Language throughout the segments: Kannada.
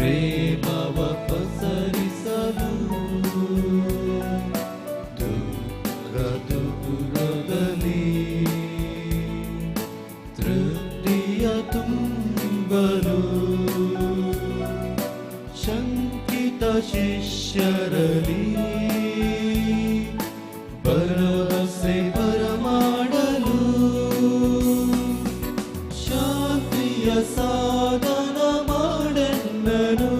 ಪ್ರೇಮವ ಪಸರಿಸಲು ದುಃಖ ದೂರದಲ್ಲಿ ತೃಪ್ತಿಯ ತುಂಬಲು ಶಂಕಿತ ಶಿಷ್ಯರಲ್ಲಿ ಭರವಸೆ ಬರಮಾಡಲು ಶಾಂತಿಯ ಸಾಧನ ಮಾಡೆನ್ನನು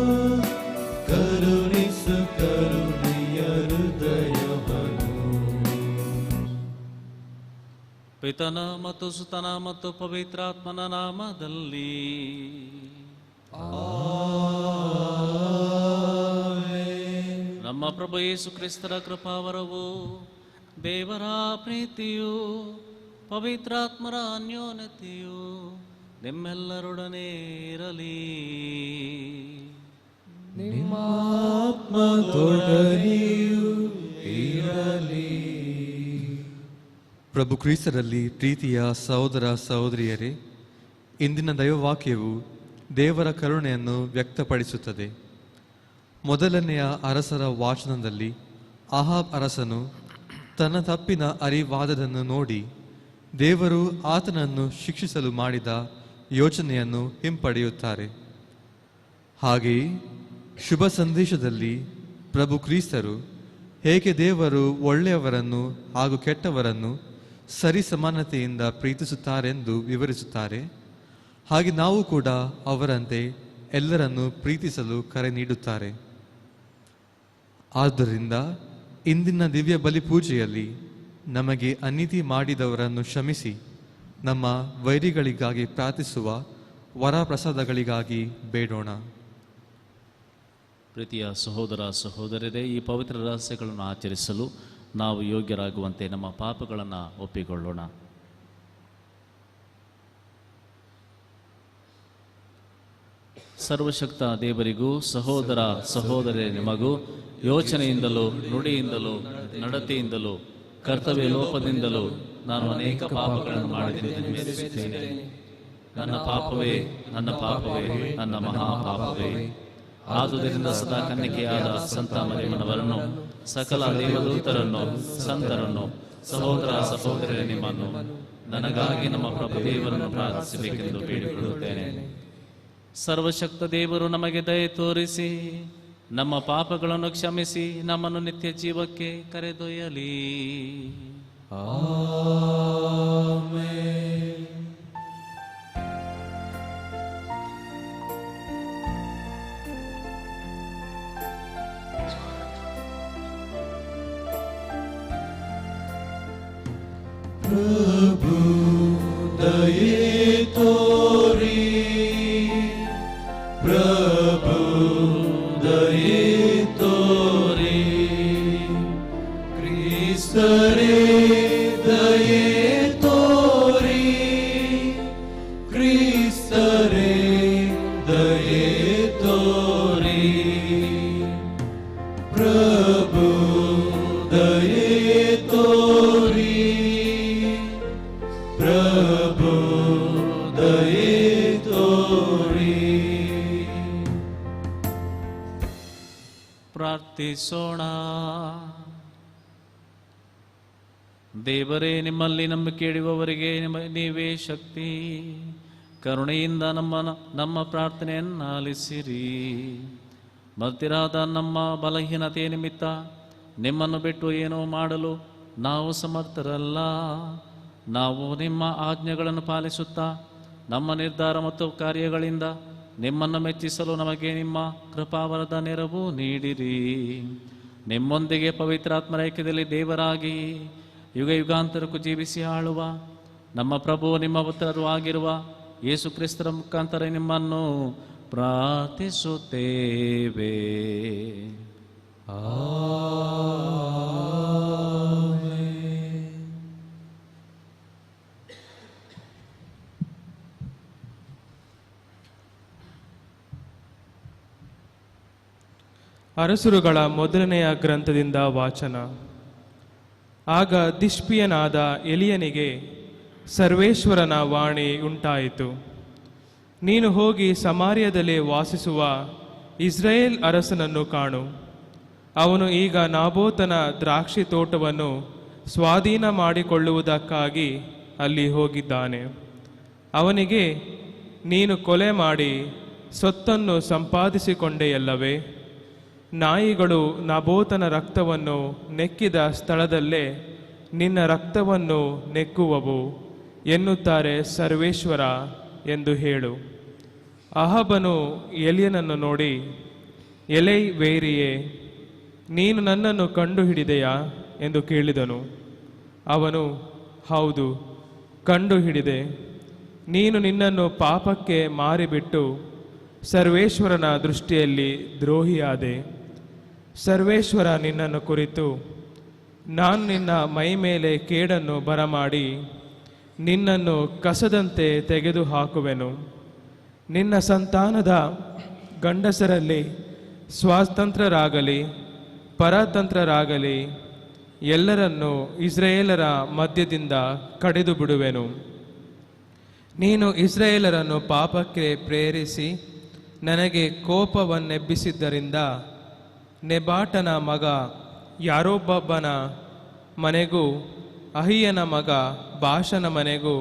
ಕರುಣಿಸು ಕರುಣೆಯ ಹೃದಯವನ್ನು. ಪಿತನ ಮತ್ತು ಸುತನ ಮತ್ತು ಪವಿತ್ರಾತ್ಮನ ನಾಮದಲ್ಲಿ ನಮ್ಮ ಪ್ರಭು ಯೇಸು ಕ್ರಿಸ್ತರ ಕೃಪಾವರವು, ದೇವರ ಪ್ರೀತಿಯು, ಪವಿತ್ರಾತ್ಮರ ಅನ್ಯೋನ್ಯತೆಯು ನಿಮ್ಮೆಲ್ಲರೊಡನೆ ಇರಲಿ. ನಿಮ್ಮ ಆತ್ಮದೊಡನೆಯೂ ಇರಲಿ. ಪ್ರಭು ಕ್ರಿಸ್ತರಲ್ಲಿ ಪ್ರೀತಿಯ ಸಹೋದರ ಸಹೋದರಿಯರೇ, ಇಂದಿನ ದೈವವಾಕ್ಯವು ದೇವರ ಕರುಣೆಯನ್ನು ವ್ಯಕ್ತಪಡಿಸುತ್ತದೆ. ಮೊದಲನೆಯ ಅರಸರ ವಾಚನದಲ್ಲಿ ಅಹಾಬ್ ಅರಸನು ತನ್ನ ತಪ್ಪಿನ ಅರಿವಾದದನ್ನು ನೋಡಿ ದೇವರು ಆತನನ್ನು ಶಿಕ್ಷಿಸಲು ಮಾಡಿದ ಯೋಚನೆಯನ್ನು ಹಿಂಪಡೆಯುತ್ತಾರೆ. ಹಾಗೆಯೇ ಶುಭ ಸಂದೇಶದಲ್ಲಿ ಪ್ರಭು ಕ್ರಿಸ್ತರು ಹೇಗೆ ದೇವರು ಒಳ್ಳೆಯವರನ್ನು ಹಾಗೂ ಕೆಟ್ಟವರನ್ನು ಸರಿ ಸಮಾನತೆಯಿಂದ ಪ್ರೀತಿಸುತ್ತಾರೆಂದು ವಿವರಿಸುತ್ತಾರೆ. ಹಾಗೆ ನಾವು ಕೂಡ ಅವರಂತೆ ಎಲ್ಲರನ್ನು ಪ್ರೀತಿಸಲು ಕರೆ ನೀಡುತ್ತಾರೆ. ಆದ್ದರಿಂದ ಇಂದಿನ ದಿವ್ಯ ಬಲಿ ಪೂಜೆಯಲ್ಲಿ ನಮಗೆ ಅನೀತಿ ಮಾಡಿದವರನ್ನು ಕ್ಷಮಿಸಿ ನಮ್ಮ ವೈರಿಗಳಿಗಾಗಿ ಪ್ರಾರ್ಥಿಸುವ ವರಪ್ರಸಾದಗಳಿಗಾಗಿ ಬೇಡೋಣ. ಪ್ರೀತಿಯ ಸಹೋದರ ಸಹೋದರರೇ, ಈ ಪವಿತ್ರ ರಹಸ್ಯಗಳನ್ನು ಆಚರಿಸಲು ನಾವು ಯೋಗ್ಯರಾಗುವಂತೆ ನಮ್ಮ ಪಾಪಗಳನ್ನು ಒಪ್ಪಿಕೊಳ್ಳೋಣ. ಸರ್ವಶಕ್ತ ದೇವರಿಗೂ ಸಹೋದರ ಸಹೋದರರೇ ನಿಮಗೂ ಯೋಚನೆಯಿಂದಲೂ ನುಡಿಯಿಂದಲೂ ನಡತೆಯಿಂದಲೂ ಕರ್ತವ್ಯ ಲೋಪದಿಂದಲೂ ನಾನು ಅನೇಕ ಪಾಪಗಳನ್ನು ಮಾಡಿದ್ದೇನೆ. ನನ್ನ ಪಾಪವೇ ನನ್ನ ಪಾಪವೇ ನನ್ನ ಮಹಾಪಾಪವೇ. ಆದುದರಿಂದ ಸದಾ ಕನ್ನಿಕೆಯಾದ ಸಂತ ಮರಿಯಮ್ಮನವರನ್ನು, ಸಕಲ ದೇವದೂತರನ್ನು, ಸಂತರನ್ನು, ಸಹೋದರ ಸಹೋದರರೇ ನಿಮ್ಮನ್ನು ನನಗಾಗಿ ನಮ್ಮ ಪ್ರಭು ದೇವರನ್ನು ಪ್ರಾರ್ಥಿಸಬೇಕೆಂದು ಬೇಡಿಕೊಳ್ಳುತ್ತೇನೆ. ಸರ್ವಶಕ್ತ ದೇವರು ನಮಗೆ ದಯೆ ತೋರಿಸಿ ನಮ್ಮ ಪಾಪಗಳನ್ನು ಕ್ಷಮಿಸಿ ನಮ್ಮನ್ನು ನಿತ್ಯ ಜೀವಕ್ಕೆ ಕರೆದೊಯ್ಯಲಿ. ಆಮೆನ್. ಪ್ರಭು ದಯೆ ತೋರಿ, ಪ್ರಭು ದಯೆ ತೋರಿ, ಕ್ರಿಸ್ತರೇ ದಯೆ ತೋರಿ, ಕ್ರಿಸ್ತರೇ ದಯೆ ತೋರಿ, ಪ್ರಭು ದಯೆ ತೋರಿ, ಪ್ರಭು ದಯೆ ತೋರಿ. ಪ್ರಾರ್ಥಿಸೋಣ. ದೇವರೇ, ನಿಮ್ಮಲ್ಲಿ ನಂಬಿಕೆ ಇಡುವವರಿಗೆ ನೀವೇ ಶಕ್ತಿ. ಕರುಣೆಯಿಂದ ನಮ್ಮ ಪ್ರಾರ್ಥನೆಯನ್ನು ಆಲಿಸಿರಿ. ಮರ್ತ್ಯರಾದ ನಮ್ಮ ಬಲಹೀನತೆಯ ನಿಮಿತ್ತ ನಿಮ್ಮನ್ನು ಬಿಟ್ಟು ಏನೋ ಮಾಡಲು ನಾವು ಸಮರ್ಥರಲ್ಲ. ನಾವು ನಿಮ್ಮ ಆಜ್ಞೆಗಳನ್ನು ಪಾಲಿಸುತ್ತಾ ನಮ್ಮ ನಿರ್ಧಾರ ಮತ್ತು ಕಾರ್ಯಗಳಿಂದ ನಿಮ್ಮನ್ನು ಮೆಚ್ಚಿಸಲು ನಮಗೆ ನಿಮ್ಮ ಕೃಪಾವರದ ನೆರವು ನೀಡಿರಿ. ನಿಮ್ಮೊಂದಿಗೆ ಪವಿತ್ರಾತ್ಮರ ಐಕ್ಯದಲ್ಲಿ ದೇವರಾಗಿ ಯುಗ ಯುಗಾಂತರಕ್ಕೂ ಜೀವಿಸಿ ಆಳುವ ನಮ್ಮ ಪ್ರಭು ನಿಮ್ಮ ಪುತ್ರರು ಆಗಿರುವ ಯೇಸು ಕ್ರಿಸ್ತರ ಮುಖಾಂತರ ನಿಮ್ಮನ್ನು ಪ್ರಾರ್ಥಿಸುತ್ತೇವೆ. ಅರಸುರುಗಳ ಮೊದಲನೆಯ ಗ್ರಂಥದಿಂದ ವಾಚನ. ಆಗ ದಿಷ್ಪಿಯನಾದ ಎಲಿಯನಿಗೆ ಸರ್ವೇಶ್ವರನ ವಾಣಿ ಉಂಟಾಯಿತು. ನೀನು ಹೋಗಿ ಸಮಾರ್ಯದಲ್ಲಿ ವಾಸಿಸುವ ಇಸ್ರಾಯೇಲ್ ಅರಸನನ್ನು ಕಾಣು. ಅವನು ಈಗ ನಾಬೋತನ ದ್ರಾಕ್ಷಿ ತೋಟವನ್ನು ಸ್ವಾಧೀನ ಮಾಡಿಕೊಳ್ಳುವುದಕ್ಕಾಗಿ ಅಲ್ಲಿ ಹೋಗಿದ್ದಾನೆ. ಅವನಿಗೆ, ನೀನು ಕೊಲೆ ಮಾಡಿ ಸೊತ್ತನ್ನು ಸಂಪಾದಿಸಿಕೊಂಡೆಯಲ್ಲವೇ? ನಾಯಿಗಳು ನಾಬೋತನ ರಕ್ತವನ್ನು ನೆಕ್ಕಿದ ಸ್ಥಳದಲ್ಲೇ ನಿನ್ನ ರಕ್ತವನ್ನು ನೆಕ್ಕುವವು ಎನ್ನುತ್ತಾರೆ ಸರ್ವೇಶ್ವರ ಎಂದು ಹೇಳು. ಅಹಾಬನು ಎಲಿಯನನ್ನು ನೋಡಿ, ಎಲೈ ವೇರಿಯೇ, ನೀನು ನನ್ನನ್ನು ಕಂಡುಹಿಡಿದೆಯಾ ಎಂದು ಕೇಳಿದನು. ಅವನು, ಹೌದು, ಕಂಡುಹಿಡಿದೆ. ನೀನು ನಿನ್ನನ್ನು ಪಾಪಕ್ಕೆ ಮಾರಿಬಿಟ್ಟು ಸರ್ವೇಶ್ವರನ ದೃಷ್ಟಿಯಲ್ಲಿ ದ್ರೋಹಿಯಾದೆ. ಸರ್ವೇಶ್ವರ ನಿನ್ನನ್ನು ಕುರಿತು, ನಾನು ನಿನ್ನ ಮೈ ಮೇಲೆ ಕೇಡನ್ನು ಬರಮಾಡಿ ನಿನ್ನನ್ನು ಕಸದಂತೆ ತೆಗೆದು ಹಾಕುವೆನು. ನಿನ್ನ ಸಂತಾನದ ಗಂಡಸರಲ್ಲಿ ಸ್ವಾತಂತ್ರ್ಯರಾಗಲಿ ಪರತಂತ್ರರಾಗಲಿ ಎಲ್ಲರನ್ನೂ ಇಸ್ರಾಯೇಲರ ಮಧ್ಯದಿಂದ ಕಡಿದು ಬಿಡುವೆನು. ನೀನು ಇಸ್ರಾಯೇಲರನ್ನು ಪಾಪಕ್ಕೆ ಪ್ರೇರಿಸಿ ನನಗೆ ಕೋಪವನ್ನೆಬ್ಬಿಸಿದ್ದರಿಂದ ನೆಬಾಟನ ಮಗ ಯಾರೊಬ್ಬನ ಮನೆಗೂ ಅಹಿಯನ ಮಗ ಬಾಷನ ಮನೆಗೂ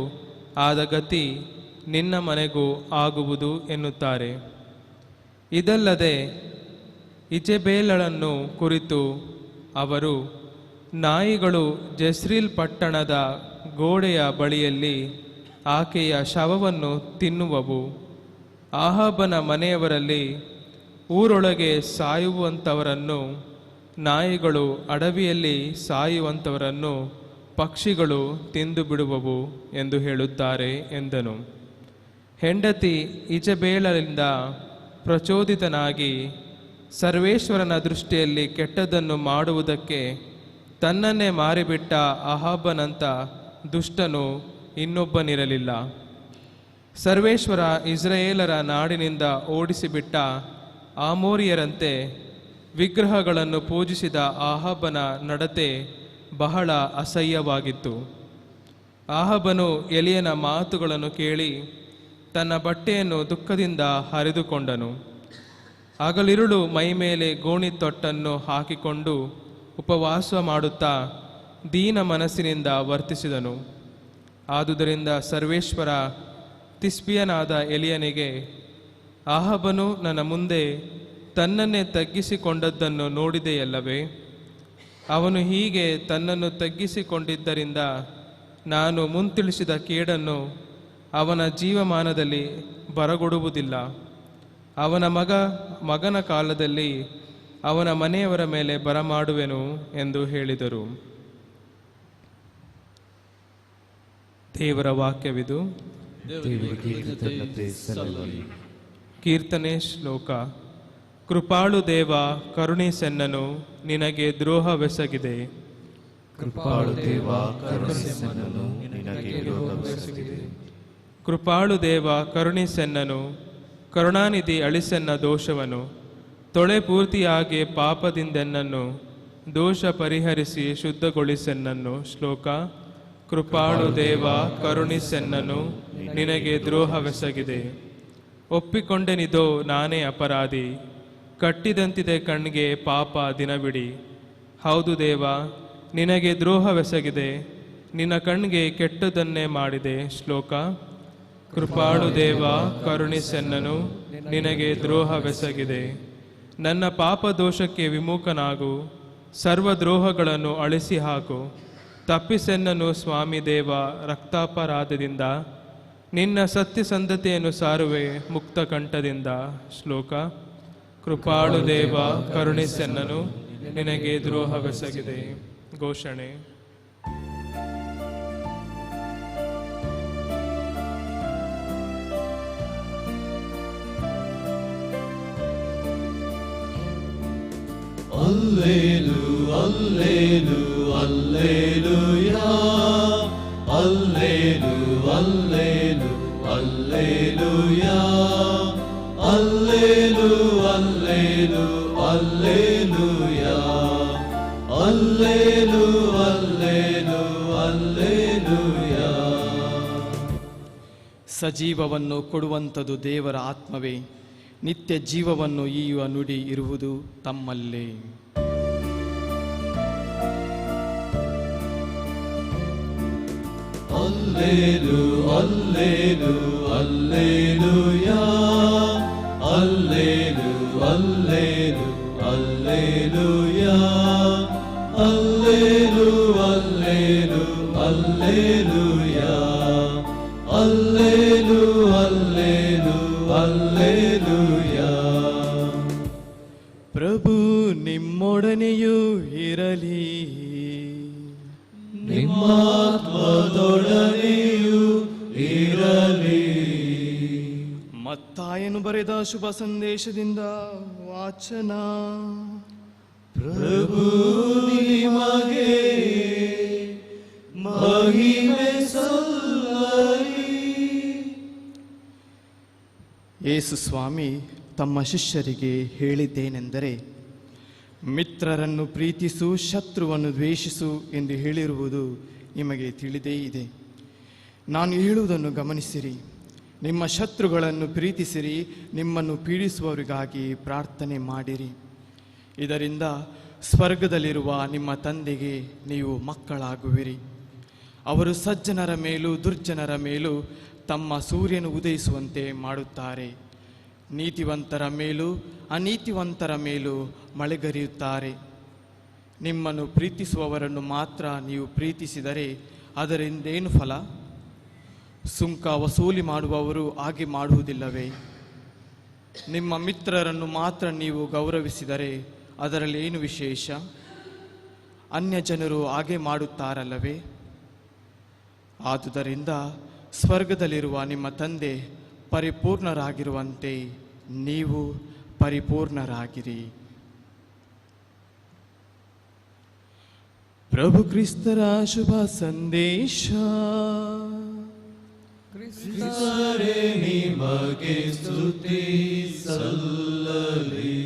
ಆದ ಗತಿ ನಿನ್ನ ಮನೆಗೂ ಆಗುವುದು ಎನ್ನುತ್ತಾರೆ. ಇದಲ್ಲದೆ ಇಜೆಬೇಲಳನ್ನು ಕುರಿತು ಅವರು, ನಾಯಿಗಳು ಜೆಸ್ರೀಲ್ ಪಟ್ಟಣದ ಗೋಡೆಯ ಬಳಿಯಲ್ಲಿ ಆಕೆಯ ಶವವನ್ನು ತಿನ್ನುವವು. ಆಹಾಬನ ಮನೆಯವರಲ್ಲಿ ಊರೊಳಗೆ ಸಾಯುವಂಥವರನ್ನು ನಾಯಿಗಳು, ಅಡವಿಯಲ್ಲಿ ಸಾಯುವಂಥವರನ್ನು ಪಕ್ಷಿಗಳು ತಿಂದು ಬಿಡುವವು ಎಂದು ಹೇಳುತ್ತಾರೆ ಎಂದನು. ಹೆಂಡತಿ ಇಜಬೇಲರಿಂದ ಪ್ರಚೋದಿತನಾಗಿ ಸರ್ವೇಶ್ವರನ ದೃಷ್ಟಿಯಲ್ಲಿ ಕೆಟ್ಟದ್ದನ್ನು ಮಾಡುವುದಕ್ಕೆ ತನ್ನನ್ನೇ ಮಾರಿಬಿಟ್ಟ ಅಹಾಬನಂಥ ದುಷ್ಟನು ಇನ್ನೊಬ್ಬನಿರಲಿಲ್ಲ. ಸರ್ವೇಶ್ವರ ಇಸ್ರಾಯೇಲರ ನಾಡಿನಿಂದ ಓಡಿಸಿಬಿಟ್ಟ ಆಮೋರಿಯರಂತೆ ವಿಗ್ರಹಗಳನ್ನು ಪೂಜಿಸಿದ ಅಹಾಬನ ನಡತೆ ಬಹಳ ಅಸಹ್ಯವಾಗಿತ್ತು. ಅಹಾಬನು ಎಲಿಯನ ಮಾತುಗಳನ್ನು ಕೇಳಿ ತನ್ನ ಬಟ್ಟೆಯನ್ನು ದುಃಖದಿಂದ ಹರಿದುಕೊಂಡನು. ಹಗಲಿರುಳು ಮೈಮೇಲೆ ಗೋಣಿ ತೊಟ್ಟನ್ನು ಹಾಕಿಕೊಂಡು ಉಪವಾಸ ಮಾಡುತ್ತಾ ದೀನ ಮನಸ್ಸಿನಿಂದ ವರ್ತಿಸಿದನು. ಆದುದರಿಂದ ಸರ್ವೇಶ್ವರ ತಿಸ್ಬಿಯನಾದ ಎಲಿಯನಿಗೆ, ಅಹಾಬನು ನನ್ನ ಮುಂದೆ ತನ್ನನ್ನೇ ತಗ್ಗಿಸಿಕೊಂಡದ್ದನ್ನು ನೋಡಿದೆಯಲ್ಲವೇ? ಅವನು ಹೀಗೆ ತನ್ನನ್ನು ತಗ್ಗಿಸಿಕೊಂಡಿದ್ದರಿಂದ ನಾನು ಮುಂತಿಳಿಸಿದ ಕೇಡನ್ನು ಅವನ ಜೀವಮಾನದಲ್ಲಿ ಬರಗೊಡುವುದಿಲ್ಲ. ಅವನ ಮಗನ ಕಾಲದಲ್ಲಿ ಅವನ ಮನೆಯವರ ಮೇಲೆ ಬರಮಾಡುವೆನು ಎಂದು ಹೇಳಿದರು. ದೇವರ ವಾಕ್ಯವಿದು. ಕೀರ್ತನೆ ಶ್ಲೋಕ. ಕೃಪಾಳು ದೇವ ಕರುಣಿಸೆನ್ನನು, ನಿನಗೆ ದ್ರೋಹವೆಸಗಿದೆ. ಕೃಪಾಳು ದೇವ ಕರುಣಿಸೆನ್ನನು, ನಿನಗೆ ದ್ರೋಹವೆಸಗಿದೆ. ಕೃಪಾಳು ದೇವ ಕರುಣಿಸೆನ್ನನು, ಕರುಣಾನಿಧಿ ಅಳಿಸೆನ್ನ ದೋಷವನು. ತೊಳೆ ಪೂರ್ತಿಯಾಗಿ ಪಾಪದಿಂದೆನ್ನನ್ನು, ದೋಷ ಪರಿಹರಿಸಿ ಶುದ್ಧಗೊಳಿಸೆನ್ನನ್ನು. ಶ್ಲೋಕ. ಕೃಪಾಳು ದೇವ ಕರುಣಿಸೆನ್ನನು, ನಿನಗೆ ದ್ರೋಹವೆಸಗಿದೆ. ಒಪ್ಪಿಕೊಂಡೆನಿದೋ ನಾನೇ ಅಪರಾಧಿ, ಕಟ್ಟಿದಂತಿದೆ ಕಣ್ಣಿಗೆ ಪಾಪ ದಿನವಿಡಿ. ಹೌದು ದೇವ, ನಿನಗೆ ದ್ರೋಹವೆಸಗಿದೆ, ನಿನ್ನ ಕಣ್ಣಿಗೆ ಕೆಟ್ಟದನ್ನೇ ಮಾಡಿದೆ. ಶ್ಲೋಕ. ಕೃಪಾಳು ದೇವ ಕರುಣಿಸೆನ್ನನು, ನಿನಗೆ ದ್ರೋಹವೆಸಗಿದೆ. ನನ್ನ ಪಾಪ ದೋಷಕ್ಕೆ ವಿಮುಖನಾಗು, ಸರ್ವದ್ರೋಹಗಳನ್ನು ಅಳಿಸಿ ಹಾಕು. ತಪ್ಪಿಸೆನ್ನನು ಸ್ವಾಮಿ ದೇವ ರಕ್ತಾಪರಾಧದಿಂದ, ನಿನ್ನ ಸತ್ಯಸಂಧತೆಯನ್ನು ಸಾರುವೆ ಮುಕ್ತ ಕಂಠದಿಂದ. ಶ್ಲೋಕ. ಕೃಪಾಳು ದೇವ ಕರುಣಿಸೆನ್ನನು, ನಿನಗೆ ದ್ರೋಹವೆಸಗಿದೆ. ಘೋಷಣೆ. ಅಲ್ಲೇಲು ಅಲ್ಲೇಲು ಅಲ್ಲೇಲುಯಾ, ಅಲ್ಲೇಲು ಅಲ್ಲೇಲು ಅಲ್ಲೇಲುಯಾ, ಅಲ್ಲೇಲು ಅಲ್ಲೇಲು ಅಲ್ಲೇಲುಯಾ, ಅಲ್ಲೇಲು ಅಲ್ಲೇಲು ಅಲ್ಲೇಲುಯಾ. ಸಜೀವವನ್ನು ಕೊಡುವಂಥದ್ದು ದೇವರ ಆತ್ಮವೇ. ನಿತ್ಯ ಜೀವವನ್ನು ಈಯುವ ನುಡಿ ಇರುವುದು ತಮ್ಮಲ್ಲೇ. Alleluia, Alleluia, Alleluia, Alleluia, Alleluia, Alleluia, Alleluia, Alleluia. ಪ್ರಭು ನಿಮ್ಮೊಡನೆಯೂ ಇರಲಿ. ನಿಮ್ಮಾತ್ಮದೊಡನೆಯೂ ಇರಲಿ. ಮತ್ತಾಯನು ಬರೆದ ಶುಭ ಸಂದೇಶದಿಂದ ವಾಚನ. ಪ್ರಭು ನಿಮಗೆ ಮಹಿಮೆ ಸಲ್ಲಲಿ. ಯೇಸು ಸ್ವಾಮಿ ತಮ್ಮ ಶಿಷ್ಯರಿಗೆ ಹೇಳಿದ್ದೇನೆಂದರೆ, ಮಿತ್ರರನ್ನು ಪ್ರೀತಿಸು, ಶತ್ರುವನ್ನು ದ್ವೇಷಿಸು ಎಂದು ಹೇಳಿರುವುದು ನಿಮಗೆ ತಿಳಿದೇ ಇದೆ. ನಾನು ಹೇಳುವುದನ್ನು ಗಮನಿಸಿರಿ. ನಿಮ್ಮ ಶತ್ರುಗಳನ್ನು ಪ್ರೀತಿಸಿರಿ, ನಿಮ್ಮನ್ನು ಪೀಡಿಸುವವರಿಗಾಗಿ ಪ್ರಾರ್ಥನೆ ಮಾಡಿರಿ. ಇದರಿಂದ ಸ್ವರ್ಗದಲ್ಲಿರುವ ನಿಮ್ಮ ತಂದೆಗೆ ನೀವು ಮಕ್ಕಳಾಗುವಿರಿ. ಅವರು ಸಜ್ಜನರ ಮೇಲೂ ದುರ್ಜನರ ಮೇಲೂ ತಮ್ಮ ಸೂರ್ಯನು ಉದಯಿಸುವಂತೆ ಮಾಡುತ್ತಾರೆ. ನೀತಿವಂತರ ಮೇಲೂ ಅನೀತಿವಂತರ ಮೇಲೂ ಮಳೆಗರೆಯುತ್ತಾರೆ. ನಿಮ್ಮನ್ನು ಪ್ರೀತಿಸುವವರನ್ನು ಮಾತ್ರ ನೀವು ಪ್ರೀತಿಸಿದರೆ ಅದರಿಂದೇನು ಫಲ? ಸುಂಕ ವಸೂಲಿ ಮಾಡುವವರು ಹಾಗೆ ಮಾಡುವುದಿಲ್ಲವೇ? ನಿಮ್ಮ ಮಿತ್ರರನ್ನು ಮಾತ್ರ ನೀವು ಗೌರವಿಸಿದರೆ ಅದರಲ್ಲಿ ಏನು ವಿಶೇಷ? ಅನ್ಯ ಜನರು ಹಾಗೆ ಮಾಡುತ್ತಾರಲ್ಲವೇ? ಆದುದರಿಂದ ಸ್ವರ್ಗದಲ್ಲಿರುವ ನಿಮ್ಮ ತಂದೆ ಪರಿಪೂರ್ಣರಾಗಿರುವಂತೆ ನೀವು ಪರಿಪೂರ್ಣರಾಗಿರಿ. ಪ್ರಭು ಕ್ರಿಸ್ತರ ಶುಭ ಸಂದೇಶ. ಕ್ರಿಸ್ತರೇ ನಿಮಗೆ ಸ್ತುತಿ ಸಲ್ಲಲಿ.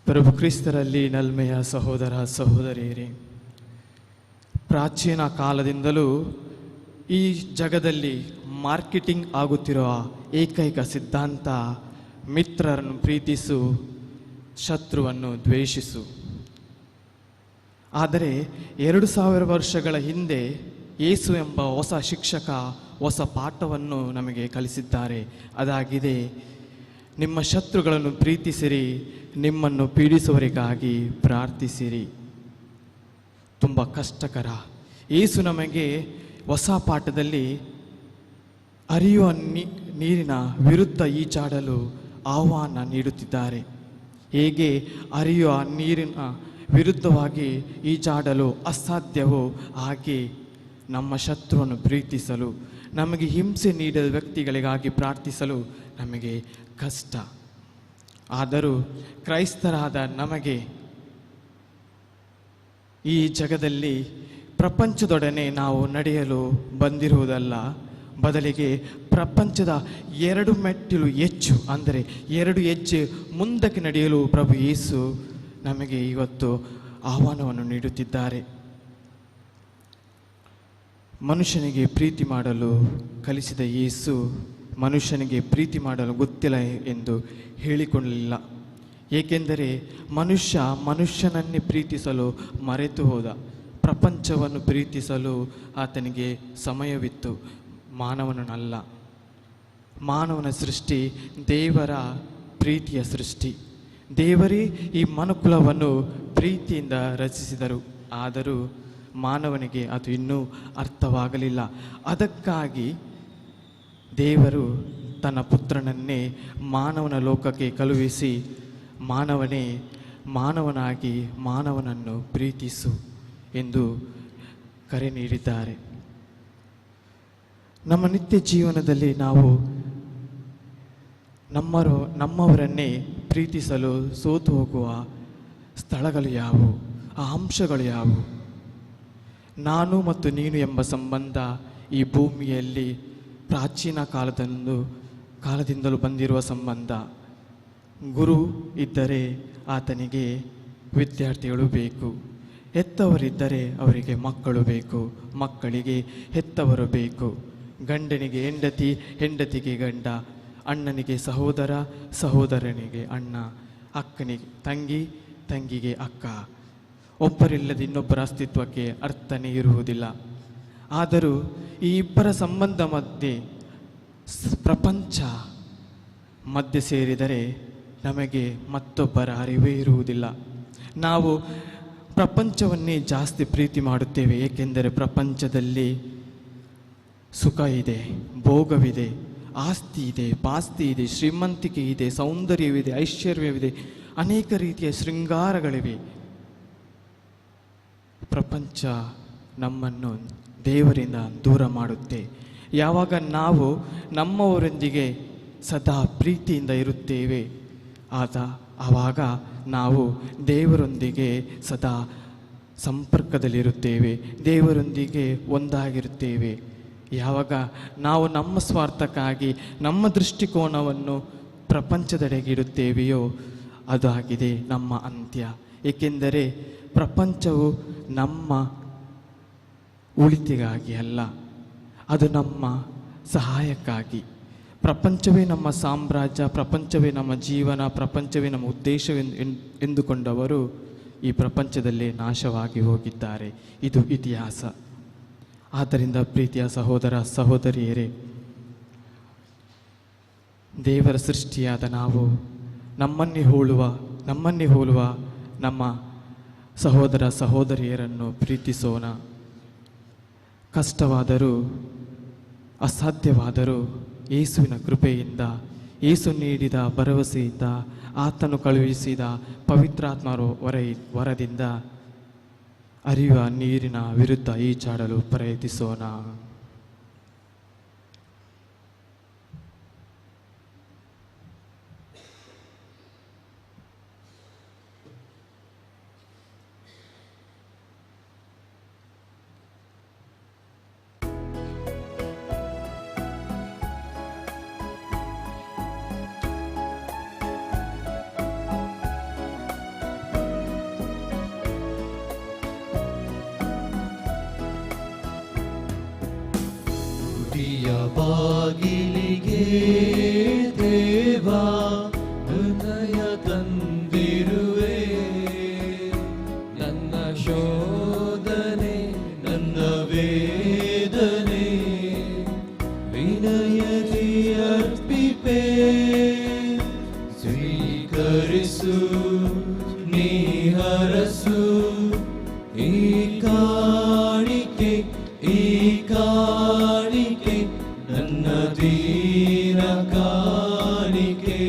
ಪ್ರಭು ಕ್ರಿಸ್ತರಲ್ಲಿ ನಲ್ಮೆಯ ಸಹೋದರ ಸಹೋದರಿಯರೇ, ಪ್ರಾಚೀನ ಕಾಲದಿಂದಲೂ ಈ ಜಗದಲ್ಲಿ ಮಾರ್ಕೆಟಿಂಗ್ ಆಗುತ್ತಿರುವ ಏಕೈಕ ಸಿದ್ಧಾಂತ ಮಿತ್ರರನ್ನು ಪ್ರೀತಿಸು, ಶತ್ರುವನ್ನು ದ್ವೇಷಿಸು. ಆದರೆ 2000 ವರ್ಷಗಳ ಹಿಂದೆ ಯೇಸು ಎಂಬ ಹೊಸ ಶಿಕ್ಷಕ ಹೊಸ ಪಾಠವನ್ನು ನಮಗೆ ಕಲಿಸಿದ್ದಾರೆ. ಅದಾಗಿದೆ, ನಿಮ್ಮ ಶತ್ರುಗಳನ್ನು ಪ್ರೀತಿಸಿರಿ, ನಿಮ್ಮನ್ನು ಪೀಡಿಸುವವರಿಗಾಗಿ ಪ್ರಾರ್ಥಿಸಿರಿ. ತುಂಬ ಕಷ್ಟಕರ. ಯೇಸು ನಮಗೆ ಹೊಸ ಪಾಠದಲ್ಲಿ ಹರಿಯುವ ನೀರಿನ ವಿರುದ್ಧ ಈಜಾಡಲು ಆಹ್ವಾನ ನೀಡುತ್ತಿದ್ದಾರೆ. ಹೇಗೆ ಹರಿಯುವ ನೀರಿನ ವಿರುದ್ಧವಾಗಿ ಈಜಾಡಲು ಅಸಾಧ್ಯವೋ ಹಾಗೆ ನಮ್ಮ ಶತ್ರುವನ್ನು ಪ್ರೀತಿಸಲು, ನಮಗೆ ಹಿಂಸೆ ನೀಡಿದ ವ್ಯಕ್ತಿಗಳಿಗಾಗಿ ಪ್ರಾರ್ಥಿಸಲು ನಮಗೆ ಕಷ್ಟ. ಆದರೂ ಕ್ರೈಸ್ತರಾದ ನಮಗೆ ಈ ಜಗದಲ್ಲಿ ಪ್ರಪಂಚದೊಡನೆ ನಾವು ನಡೆಯಲು ಬಂದಿರುವುದಲ್ಲ, ಬದಲಿಗೆ ಪ್ರಪಂಚದ 2 ಮೆಟ್ಟಿಲು ಹೆಚ್ಚು, ಅಂದರೆ 2 ಹೆಜ್ಜೆ ಮುಂದಕ್ಕೆ ನಡೆಯಲು ಪ್ರಭು ಯೇಸು ನಮಗೆ ಇವತ್ತು ಆಹ್ವಾನವನ್ನು ನೀಡುತ್ತಿದ್ದಾರೆ. ಮನುಷ್ಯನಿಗೆ ಪ್ರೀತಿ ಮಾಡಲು ಕಲಿಸಿದ ಯೇಸು ಮನುಷ್ಯನಿಗೆ ಪ್ರೀತಿ ಮಾಡಲು ಗೊತ್ತಿಲ್ಲ ಎಂದು ಹೇಳಿಕೊಳ್ಳಲಿಲ್ಲ. ಏಕೆಂದರೆ ಮನುಷ್ಯನನ್ನೇ ಪ್ರೀತಿಸಲು ಮರೆತು ಹೋದ. ಪ್ರಪಂಚವನ್ನು ಪ್ರೀತಿಸಲು ಆತನಿಗೆ ಸಮಯವಿತ್ತು, ಮಾನವನಲ್ಲ. ಮಾನವನ ಸೃಷ್ಟಿ ದೇವರ ಪ್ರೀತಿಯ ಸೃಷ್ಟಿ. ದೇವರೇ ಈ ಮನುಕುಲವನ್ನು ಪ್ರೀತಿಯಿಂದ ರಚಿಸಿದರು. ಆದರೂ ಮಾನವನಿಗೆ ಅದು ಇನ್ನೂ ಅರ್ಥವಾಗಲಿಲ್ಲ. ಅದಕ್ಕಾಗಿ ದೇವರು ತನ್ನ ಪುತ್ರನನ್ನೇ ಮಾನವನ ಲೋಕಕ್ಕೆ ಕಳುಹಿಸಿ, ಮಾನವನೇ ಮಾನವನಾಗಿ ಮಾನವನನ್ನು ಪ್ರೀತಿಸು ಎಂದು ಕರೆ ನೀಡಿದ್ದಾರೆ. ನಮ್ಮ ನಿತ್ಯ ಜೀವನದಲ್ಲಿ ನಾವು ನಮ್ಮವರನ್ನೇ ಪ್ರೀತಿಸಲು ಸೋತು ಹೋಗುವ ಸ್ಥಳಗಳು ಯಾವುವು? ಆ ಅಂಶಗಳು ಯಾವುವು? ನಾನು ಮತ್ತು ನೀನು ಎಂಬ ಸಂಬಂಧ ಈ ಭೂಮಿಯಲ್ಲಿ ಪ್ರಾಚೀನ ಕಾಲದಿಂದಲೂ ಬಂದಿರುವ ಸಂಬಂಧ. ಗುರು ಇದ್ದರೆ ಆತನಿಗೆ ವಿದ್ಯಾರ್ಥಿಗಳು ಬೇಕು. ಹೆತ್ತವರಿದ್ದರೆ ಅವರಿಗೆ ಮಕ್ಕಳು ಬೇಕು, ಮಕ್ಕಳಿಗೆ ಹೆತ್ತವರು ಬೇಕು. ಗಂಡನಿಗೆ ಹೆಂಡತಿ, ಹೆಂಡತಿಗೆ ಗಂಡ, ಅಣ್ಣನಿಗೆ ಸಹೋದರ, ಸಹೋದರನಿಗೆ ಅಣ್ಣ, ಅಕ್ಕನಿಗೆ ತಂಗಿ, ತಂಗಿಗೆ ಅಕ್ಕ. ಒಬ್ಬರಿಲ್ಲದ ಇನ್ನೊಬ್ಬರ ಅಸ್ತಿತ್ವಕ್ಕೆ ಅರ್ಥನೇ ಇರುವುದಿಲ್ಲ. ಆದರೂ ಈ ಇಬ್ಬರ ಸಂಬಂಧ ಮಧ್ಯೆ ಪ್ರಪಂಚ ಮಧ್ಯೆ ಸೇರಿದರೆ ನಮಗೆ ಮತ್ತೊಬ್ಬರ ಅರಿವೇ ಇರುವುದಿಲ್ಲ. ನಾವು ಪ್ರಪಂಚವನ್ನೇ ಜಾಸ್ತಿ ಪ್ರೀತಿ ಮಾಡುತ್ತೇವೆ, ಏಕೆಂದರೆ ಪ್ರಪಂಚದಲ್ಲಿ ಸುಖ ಇದೆ, ಭೋಗವಿದೆ, ಆಸ್ತಿ ಇದೆ, ಪಾಸ್ತಿ ಇದೆ, ಶ್ರೀಮಂತಿಕೆ ಇದೆ, ಸೌಂದರ್ಯವಿದೆ, ಐಶ್ವರ್ಯವಿದೆ, ಅನೇಕ ರೀತಿಯ ಶೃಂಗಾರಗಳಿವೆ. ಪ್ರಪಂಚ ನಮ್ಮನ್ನು ದೇವರಿಂದ ದೂರ ಮಾಡುತ್ತೆ. ಯಾವಾಗ ನಾವು ನಮ್ಮವರೊಂದಿಗೆ ಸದಾ ಪ್ರೀತಿಯಿಂದ ಇರುತ್ತೇವೆ, ಆವಾಗ ನಾವು ದೇವರೊಂದಿಗೆ ಸದಾ ಸಂಪರ್ಕದಲ್ಲಿರುತ್ತೇವೆ, ದೇವರೊಂದಿಗೆ ಒಂದಾಗಿರುತ್ತೇವೆ. ಯಾವಾಗ ನಾವು ನಮ್ಮ ಸ್ವಾರ್ಥಕ್ಕಾಗಿ ನಮ್ಮ ದೃಷ್ಟಿಕೋನವನ್ನು ಪ್ರಪಂಚದೆಡೆಗೆ ಇಡುತ್ತೇವೆಯೋ ಅದಾಗಿದೆ ನಮ್ಮ ಅಂತ್ಯ. ಏಕೆಂದರೆ ಪ್ರಪಂಚವು ನಮ್ಮ ಒಳಿತಿಗಾಗಿ ಅಲ್ಲ, ಅದು ನಮ್ಮ ಸಹಾಯಕ್ಕಾಗಿ. ಪ್ರಪಂಚವೇ ನಮ್ಮ ಸಾಮ್ರಾಜ್ಯ, ಪ್ರಪಂಚವೇ ನಮ್ಮ ಜೀವನ, ಪ್ರಪಂಚವೇ ನಮ್ಮ ಉದ್ದೇಶವೆಂದುಕೊಂಡವರು ಈ ಪ್ರಪಂಚದಲ್ಲೇ ನಾಶವಾಗಿ ಹೋಗಿದ್ದಾರೆ. ಇದು ಇತಿಹಾಸ. ಆದ್ದರಿಂದ ಪ್ರೀತಿಯ ಸಹೋದರ ಸಹೋದರಿಯರೇ, ದೇವರ ಸೃಷ್ಟಿಯಾದ ನಾವು ನಮ್ಮನ್ನೇ ಹೋಲುವ ನಮ್ಮ ಸಹೋದರ ಸಹೋದರಿಯರನ್ನು ಪ್ರೀತಿಸೋಣ. ಕಷ್ಟವಾದರೂ ಅಸಾಧ್ಯವಾದರೂ ಯೇಸುವಿನ ಕೃಪೆಯಿಂದ, ಯೇಸು ನೀಡಿದ ಭರವಸೆಯಿಂದ, ಆತನು ಕಳುಹಿಸಿದ ಪವಿತ್ರಾತ್ಮರ ವರದಿಂದ ಹರಿಯುವ ನೀರಿನ ವಿರುದ್ಧ ಈಜಾಡಲು ಪ್ರಯತ್ನಿಸೋಣ. ಬಾಗಿಲಿಗೆ ದೇವಾ ಹೃದಯ ತಂದಿರುವೆ, ನನ್ನ ಶೋಧನೆ ನನ್ನ ವೇದನೆ ವಿನಯದಿ ಅರ್ಪಿಪೆ. ಸ್ವೀಕರಿಸು ನೀ ಹರಸು ಈ ಕಾಣಿಕೆ, ಈ ಕಾಣಿಕೆ ನನ್ನ ದೀನ ಕಾಣಿಕೆ.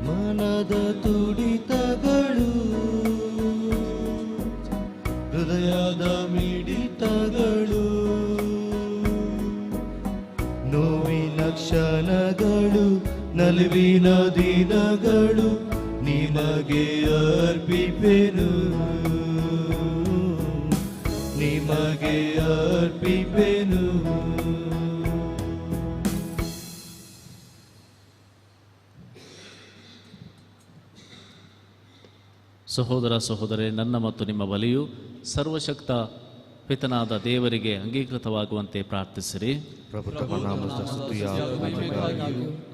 ಮನದ ತುಡಿತಗಳು, ಹೃದಯದ ಮಿಡಿತಗಳು, ನೋವಿನ ಕ್ಷಣಗಳು, ನಲಿವಿನ ದಿನಗಳು ನಿಮಗೆ ಅರ್ಪಿಪೆನು, ನಿಮಗೆ ಅರ್ಪಿಪೆನು. ಸಹೋದರ ಸಹೋದರೇ, ನನ್ನ ಮತ್ತು ನಿಮ್ಮ ಬಲಿಯು ಸರ್ವಶಕ್ತ ಪಿತನಾದ ದೇವರಿಗೆ ಅಂಗೀಕೃತವಾಗುವಂತೆ ಪ್ರಾರ್ಥಿಸಿರಿ.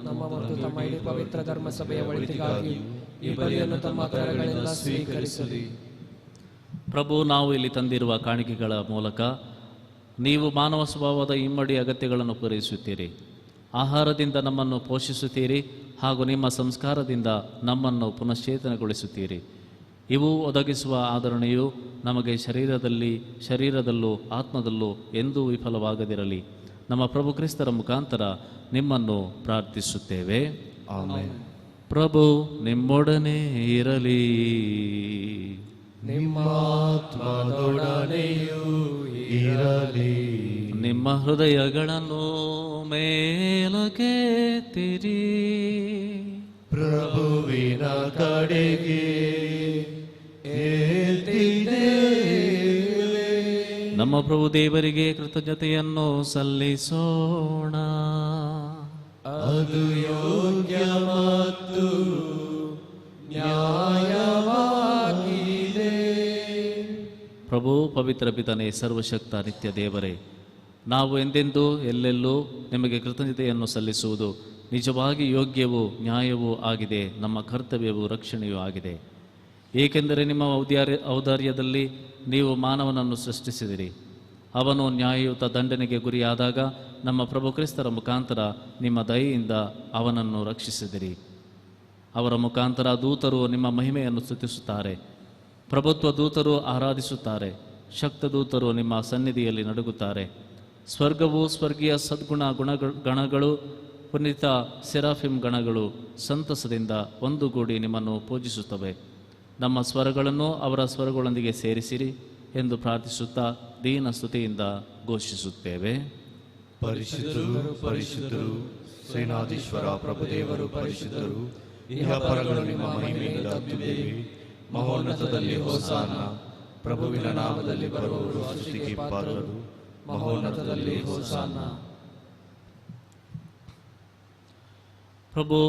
ನಮ್ಮ ಮತ್ತು ತಮ್ಮ ಇಡೀ ಪವಿತ್ರ ಧರ್ಮ ಸಭೆಯ ಒಳಿತಿಗಾಗಿ ಈ ಬಲಿಯನ್ನು ತಮ್ಮ ಕರಗಳಿಂದ ಸ್ವೀಕರಿಸಲಿ. ಪ್ರಭು, ನಾವು ಇಲ್ಲಿ ತಂದಿರುವ ಕಾಣಿಕೆಗಳ ಮೂಲಕ ನೀವು ಮಾನವ ಸ್ವಭಾವದ ಇಮ್ಮಡಿ ಅಗತ್ಯಗಳನ್ನು ಪೂರೈಸುತ್ತೀರಿ. ಆಹಾರದಿಂದ ನಮ್ಮನ್ನು ಪೋಷಿಸುತ್ತೀರಿ ಹಾಗೂ ನಿಮ್ಮ ಸಂಸ್ಕಾರದಿಂದ ನಮ್ಮನ್ನು ಪುನಶ್ಚೇತನಗೊಳಿಸುತ್ತೀರಿ. ಇವು ಒದಗಿಸುವ ಆದರಣೆಯು ನಮಗೆ ಶರೀರದಲ್ಲೂ ಆತ್ಮದಲ್ಲೂ ಎಂದೂ ವಿಫಲವಾಗದಿರಲಿ. ನಮ್ಮ ಪ್ರಭು ಕ್ರಿಸ್ತರ ಮುಖಾಂತರ ನಿಮ್ಮನ್ನು ಪ್ರಾರ್ಥಿಸುತ್ತೇವೆ. ಆಮೆನ್. ಪ್ರಭು ನಿಮ್ಮೊಡನೆ ಇರಲಿ, ನಿಮ್ಮ ಆತ್ಮದೊಡನೆಯೂ ಇರಲಿ. ನಿಮ್ಮ ಹೃದಯಗಳನ್ನು ಮೇಲಕ್ಕೆತ್ತಿರಿ, ಪ್ರಭುವಿನ ಕಡೆಗೆ ಎತ್ತಿದ್ದೇವೆ. ನಮ್ಮ ಪ್ರಭು ದೇವರಿಗೆ ಕೃತಜ್ಞತೆಯನ್ನು ಸಲ್ಲಿಸೋಣ. ಅದು ಯೋಗ್ಯ ಮತ್ತು ನ್ಯಾಯವಾಗಿ ಪ್ರಭು, ಪವಿತ್ರ ಪಿತನೇ, ಸರ್ವಶಕ್ತ ನಿತ್ಯ ದೇವರೇ, ನಾವು ಎಂದೆಂದೂ ಎಲ್ಲೆಲ್ಲೂ ನಿಮಗೆ ಕೃತಜ್ಞತೆಯನ್ನು ಸಲ್ಲಿಸುವುದು ನಿಜವಾಗಿ ಯೋಗ್ಯವೂ ನ್ಯಾಯವೂ ಆಗಿದೆ, ನಮ್ಮ ಕರ್ತವ್ಯವೂ ರಕ್ಷಣೆಯೂ ಆಗಿದೆ. ಏಕೆಂದರೆ ನಿಮ್ಮ ಔದಾರ್ಯದಲ್ಲಿ ನೀವು ಮಾನವನನ್ನು ಸೃಷ್ಟಿಸಿದಿರಿ. ಅವನು ನ್ಯಾಯಯುತ ದಂಡನೆಗೆ ಗುರಿಯಾದಾಗ ನಮ್ಮ ಪ್ರಭು ಕ್ರಿಸ್ತರ ಮುಖಾಂತರ ನಿಮ್ಮ ದಯೆಯಿಂದ ಅವನನ್ನು ರಕ್ಷಿಸಿದಿರಿ. ಅವರ ಮುಖಾಂತರ ದೂತರು ನಿಮ್ಮ ಮಹಿಮೆಯನ್ನು ಸ್ತುತಿಸುತ್ತಾರೆ, ಪ್ರಭುತ್ವ ದೂತರು ಆರಾಧಿಸುತ್ತಾರೆ, ಶಕ್ತ ದೂತರು ನಿಮ್ಮ ಸನ್ನಿಧಿಯಲ್ಲಿ ನಡುಗುತ್ತಾರೆ. ಸ್ವರ್ಗವು ಸ್ವರ್ಗೀಯ ಸದ್ಗುಣ ಗಣಗಳು, ಪುನೀತ ಸೆರಾಫಿಮ್ ಗಣಗಳು ಸಂತಸದಿಂದ ಒಂದುಗೂಡಿ ನಿಮ್ಮನ್ನು ಪೂಜಿಸುತ್ತವೆ. ನಮ್ಮ ಸ್ವರಗಳನ್ನು ಅವರ ಸ್ವರಗಳೊಂದಿಗೆ ಸೇರಿಸಿರಿ ಎಂದು ಪ್ರಾರ್ಥಿಸುತ್ತಾ ದೀನ ಸ್ತುತಿಯಿಂದ ಘೋಷಿಸುತ್ತೇವೆ. ಪರಿಶುದ್ಧರು ಪರಿಶುದ್ಧರು, ಸೇನಾಧೀಶ್ವರ ಪ್ರಭುದೇವರು ಪರಿಶುದ್ಧರು, ಇಹಪರಗಳು ನಿಮ್ಮ ಮಹಿಮೆಯಿಂದ ತುಂಬಿವೆ. ಮಹೋನ್ನತದಲ್ಲಿ ಹೋಸಾನ, ಪ್ರಭುವಿನ ನಾಮದಲ್ಲಿ ಬರುವವರು ಸ್ತುತಿಗೆ ಪಾತ್ರರು. ಮಹೋನ್ನತದಲ್ಲಿ ಹೋಸಾನ. ಪ್ರಭು,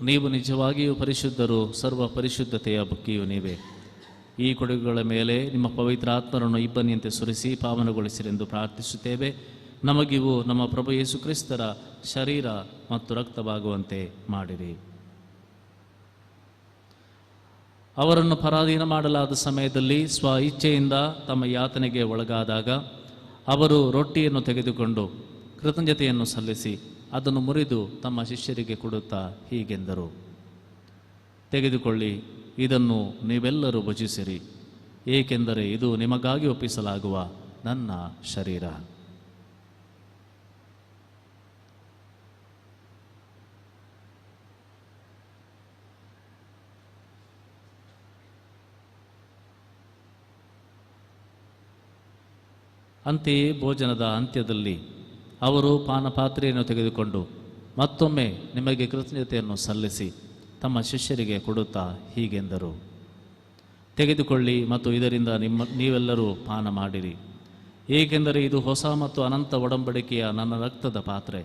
ನೀವು ನಿಜವಾಗಿಯೂ ಪರಿಶುದ್ಧರು, ಸರ್ವ ಪರಿಶುದ್ಧತೆಯ ಬುಕ್ಕಿಯೂ ನೀವೇ. ಈ ಕೊಡುಗೆಗಳ ಮೇಲೆ ನಿಮ್ಮ ಪವಿತ್ರ ಆತ್ಮರನ್ನು ಇಬ್ಬನಿಯಂತೆ ಸುರಿಸಿ ಪಾವನಗೊಳಿಸಿರೆಂದು ಪ್ರಾರ್ಥಿಸುತ್ತೇವೆ. ನಮಗಿವು ನಮ್ಮ ಪ್ರಭು ಯೇಸು ಕ್ರಿಸ್ತರ ಶರೀರ ಮತ್ತು ರಕ್ತವಾಗುವಂತೆ ಮಾಡಿರಿ. ಅವರನ್ನು ಪರಾಧೀನ ಮಾಡಲಾದ ಸಮಯದಲ್ಲಿ ಸ್ವ ಇಚ್ಛೆಯಿಂದ ತಮ್ಮ ಯಾತನೆಗೆ ಒಳಗಾದಾಗ ಅವರು ರೊಟ್ಟಿಯನ್ನು ತೆಗೆದುಕೊಂಡು ಕೃತಜ್ಞತೆಯನ್ನು ಸಲ್ಲಿಸಿ ಅದನ್ನು ಮುರಿದು ತಮ್ಮ ಶಿಷ್ಯರಿಗೆ ಕೊಡುತ್ತಾ ಹೀಗೆಂದರು: ತೆಗೆದುಕೊಳ್ಳಿ, ಇದನ್ನು ನೀವೆಲ್ಲರೂ ಭುಜಿಸಿರಿ, ಏಕೆಂದರೆ ಇದು ನಿಮಗಾಗಿ ಒಪ್ಪಿಸಲಾಗುವ ನನ್ನ ಶರೀರ. ಅಂತೆಯೇ ಭೋಜನದ ಅಂತ್ಯದಲ್ಲಿ ಅವರು ಪಾನಪಾತ್ರೆಯನ್ನು ತೆಗೆದುಕೊಂಡು ಮತ್ತೊಮ್ಮೆ ನಿಮಗೆ ಕೃತಜ್ಞತೆಯನ್ನು ಸಲ್ಲಿಸಿ ತಮ್ಮ ಶಿಷ್ಯರಿಗೆ ಕೊಡುತ್ತಾ ಹೀಗೆಂದರು: ತೆಗೆದುಕೊಳ್ಳಿ ಮತ್ತು ಇದರಿಂದ ನೀವೆಲ್ಲರೂ ಪಾನ ಮಾಡಿರಿ, ಏಕೆಂದರೆ ಇದು ಹೊಸ ಮತ್ತು ಅನಂತ ಒಡಂಬಡಿಕೆಯ ನನ್ನ ರಕ್ತದ ಪಾತ್ರೆ.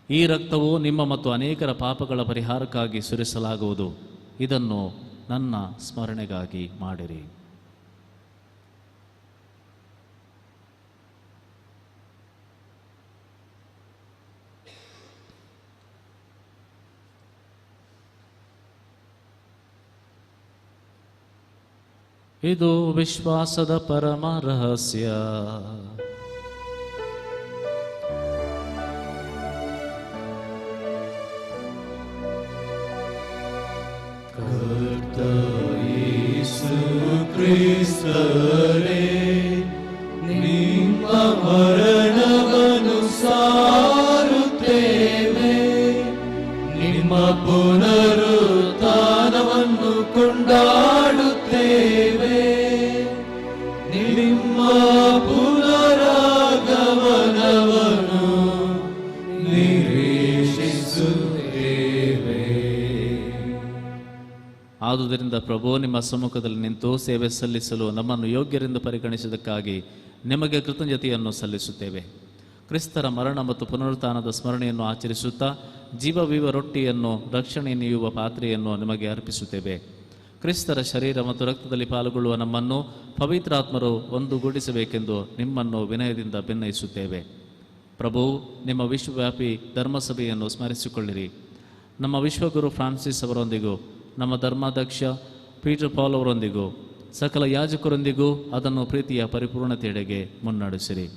ಈ ರಕ್ತವು ನಿಮ್ಮ ಮತ್ತು ಅನೇಕರ ಪಾಪಗಳ ಪರಿಹಾರಕ್ಕಾಗಿ ಸುರಿಸಲಾಗುವುದು. ಇದನ್ನು ನನ್ನ ಸ್ಮರಣೆಗಾಗಿ ಮಾಡಿರಿ. ಇದು ವಿಶ್ವಾಸದ ಪರಮ ರಹಸ್ಯ. ಕರ್ತ ಯೇಸು ಕ್ರಿಸ್ತರೇ, ನಿಮ್ಮ ಮರಣವನ್ನು ಸಾರುತ್ತೇವೆ, ನಿಮ್ಮ ಪುನರುತ್ಥಾನವನ್ನು ಕೊಂಡಾಡುತ್ತೇವೆ, ನಿಮ್ಮ ಪುನರಾಗಮನವನ್ನು ನಿರೀಕ್ಷಿಸುತ್ತೇವೆ. ಆದುದರಿಂದ ಪ್ರಭು, ನಿಮ್ಮ ಸಮ್ಮುಖದಲ್ಲಿ ನಿಂತು ಸೇವೆ ಸಲ್ಲಿಸಲು ನಮ್ಮನ್ನು ಯೋಗ್ಯರೆಂದು ಪರಿಗಣಿಸಿದ್ದಕ್ಕಾಗಿ ನಿಮಗೆ ಕೃತಜ್ಞತೆಯನ್ನು ಸಲ್ಲಿಸುತ್ತೇವೆ. ಕ್ರಿಸ್ತರ ಮರಣ ಮತ್ತು ಪುನರುತ್ಥಾನದ ಸ್ಮರಣೆಯನ್ನು ಆಚರಿಸುತ್ತಾ ಜೀವವಿವ ರೊಟ್ಟಿಯನ್ನು, ರಕ್ಷಣೆ ನೀಯುವ ಪಾತ್ರೆಯನ್ನು ನಿಮಗೆ ಅರ್ಪಿಸುತ್ತೇವೆ. ಕ್ರಿಸ್ತರ ಶರೀರ ಮತ್ತು ರಕ್ತದಲ್ಲಿ ಪಾಲ್ಗೊಳ್ಳುವ ನಮ್ಮನ್ನು ಪವಿತ್ರಾತ್ಮರು ಒಂದುಗೂಡಿಸಬೇಕೆಂದು ನಿಮ್ಮನ್ನು ವಿನಯದಿಂದ ಭಿನ್ನಯಿಸುತ್ತೇವೆ. ಪ್ರಭು, ನಿಮ್ಮ ವಿಶ್ವವ್ಯಾಪಿ ಧರ್ಮಸಭೆಯನ್ನು ಸ್ಮರಿಸಿಕೊಳ್ಳಿರಿ. ನಮ್ಮ ವಿಶ್ವಗುರು ಫ್ರಾನ್ಸಿಸ್ ಅವರೊಂದಿಗೂ, ನಮ್ಮ ಧರ್ಮಾಧ್ಯಕ್ಷ ಪೀಟರ್ ಪಾಲ್ ಅವರೊಂದಿಗೂ, ಸಕಲ ಯಾಜಕರೊಂದಿಗೂ ಅದನ್ನು ಪ್ರೀತಿಯ ಪರಿಪೂರ್ಣತೆಯೆಡೆಗೆ ಮುನ್ನಡೆಸಿರಿ.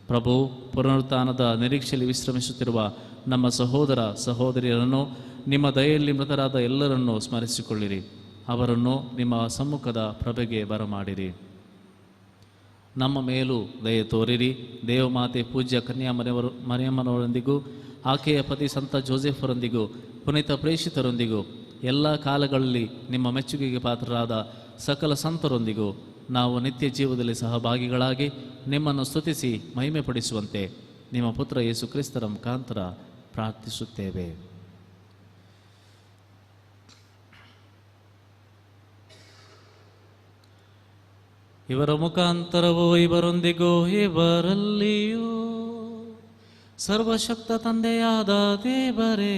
ಪ್ರಭು, ಪುನರುತ್ಥಾನದ ನಿರೀಕ್ಷೆಯಲ್ಲಿ ವಿಶ್ರಮಿಸುತ್ತಿರುವ ನಮ್ಮ ಸಹೋದರ ಸಹೋದರಿಯರನ್ನು, ನಿಮ್ಮ ದಯೆಯಲ್ಲಿ ಮೃತರಾದ ಎಲ್ಲರನ್ನೂ ಸ್ಮರಿಸಿಕೊಳ್ಳಿರಿ. ಅವರನ್ನು ನಿಮ್ಮ ಸಮ್ಮುಖದ ಪ್ರಭೆಗೆ ಬರಮಾಡಿರಿ. ನಮ್ಮ ಮೇಲೂ ದಯೆ ತೋರಿರಿ. ದೇವಮಾತೆ ಪೂಜ್ಯ ಮರಿಯಮ್ಮನವರೊಂದಿಗೂ, ಆಕೆಯ ಪತಿ ಸಂತ ಜೋಸೆಫರೊಂದಿಗೂ, ಪುನೀತ ಪ್ರೇಷಿತರೊಂದಿಗೂ, ಎಲ್ಲ ಕಾಲಗಳಲ್ಲಿ ನಿಮ್ಮ ಮೆಚ್ಚುಗೆಗೆ ಪಾತ್ರರಾದ ಸಕಲ ಸಂತರೊಂದಿಗೂ ನಾವು ನಿತ್ಯ ಜೀವದಲ್ಲಿ ಸಹಭಾಗಿಗಳಾಗಿ ನಿಮ್ಮನ್ನು ಸ್ತುತಿಸಿ ಮಹಿಮೆಪಡಿಸುವಂತೆ ನಿಮ್ಮ ಪುತ್ರ ಯೇಸು ಕ್ರಿಸ್ತರ ಮುಖಾಂತರ ಪ್ರಾರ್ಥಿಸುತ್ತೇವೆ. ಇವರ ಮುಖಾಂತರವೂ ಇವರೊಂದಿಗೂ ಇವರಲ್ಲಿಯೂ ಸರ್ವಶಕ್ತ ತಂದೆಯಾದ ದೇವರೇ,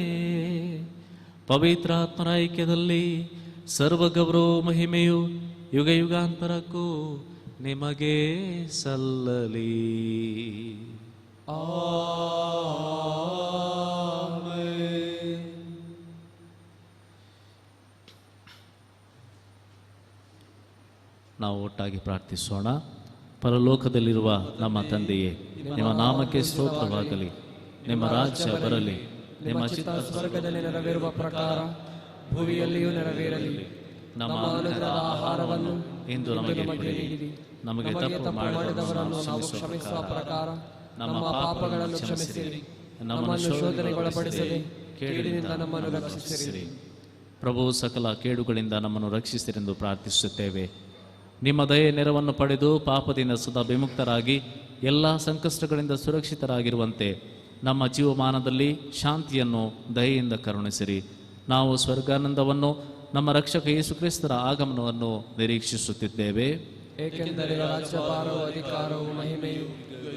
ಪವಿತ್ರಾತ್ಮರ ಐಕ್ಯದಲ್ಲಿ ಸರ್ವಗೌರವ ಮಹಿಮೆಯು ಯುಗ ಯುಗಾಂತರಕ್ಕೂ ನಿಮಗೆ ಸಲ್ಲಲಿ. ನಾವು ಒಟ್ಟಾಗಿ ಪ್ರಾರ್ಥಿಸೋಣ. ಪರಲೋಕದಲ್ಲಿರುವ ನಮ್ಮ ತಂದೆಯೇ, ನಿಮ್ಮ ನಾಮಕ್ಕೆ ಸ್ತೋತ್ರವಾಗಲಿ. ನಿಮ್ಮ ರಾಜ್ಯ ಬರಲಿ. ನಿಮ್ಮ ಚಿತ್ತ ಸ್ವರ್ಗದಲ್ಲಿ ನೆರವೇರುವ ಪ್ರಕಾರ ಭೂಮಿಯಲ್ಲಿಯೂ ನೆರವೇರಲಿ. ನಮ್ಮ ಅನುದಿನದ ಆಹಾರವನ್ನು ಇಂದು ನಮಗೆ ನೀಡಿರಿ. ನಮಗೆ ತಪ್ಪು ಮಾಡಿದವರನ್ನು ನಾವು ಕ್ಷಮಿಸುವ ಪ್ರಕಾರ ನಮ್ಮ ಪಾಪಗಳನ್ನು ಕ್ಷಮಿಸಿರಿ. ನಮ್ಮನ್ನು ಶೋಧನೆಗೊಳಪಡಿಸದೆ ಕೇಡಿನಿಂದ ನಮ್ಮನ್ನು ರಕ್ಷಿಸಿರಿ. ಪ್ರಭು, ಸಕಲ ಕೇಡುಗಳಿಂದ ನಮ್ಮನ್ನು ರಕ್ಷಿಸಿರೆಂದು ಪ್ರಾರ್ಥಿಸುತ್ತೇವೆ. ನಿಮ್ಮ ದಯೆ ನೆರವನ್ನು ಪಡೆದು ಪಾಪದಿಂದ ಸದಾ ವಿಮುಕ್ತರಾಗಿ ಎಲ್ಲ ಸಂಕಷ್ಟಗಳಿಂದ ಸುರಕ್ಷಿತರಾಗಿರುವಂತೆ ನಮ್ಮ ಜೀವಮಾನದಲ್ಲಿ ಶಾಂತಿಯನ್ನು ದಯೆಯಿಂದ ಕರುಣಿಸಿರಿ. ನಾವು ಸ್ವರ್ಗಾನಂದವನ್ನು, ನಮ್ಮ ರಕ್ಷಕ ಯೇಸು ಕ್ರಿಸ್ತರ ಆಗಮನವನ್ನು ನಿರೀಕ್ಷಿಸುತ್ತಿದ್ದೇವೆ. ಏಕೆಂದರೆ ರಾಜ್ಯಭಾರವು, ಅಧಿಕಾರವು, ಮಹಿಮೆಯು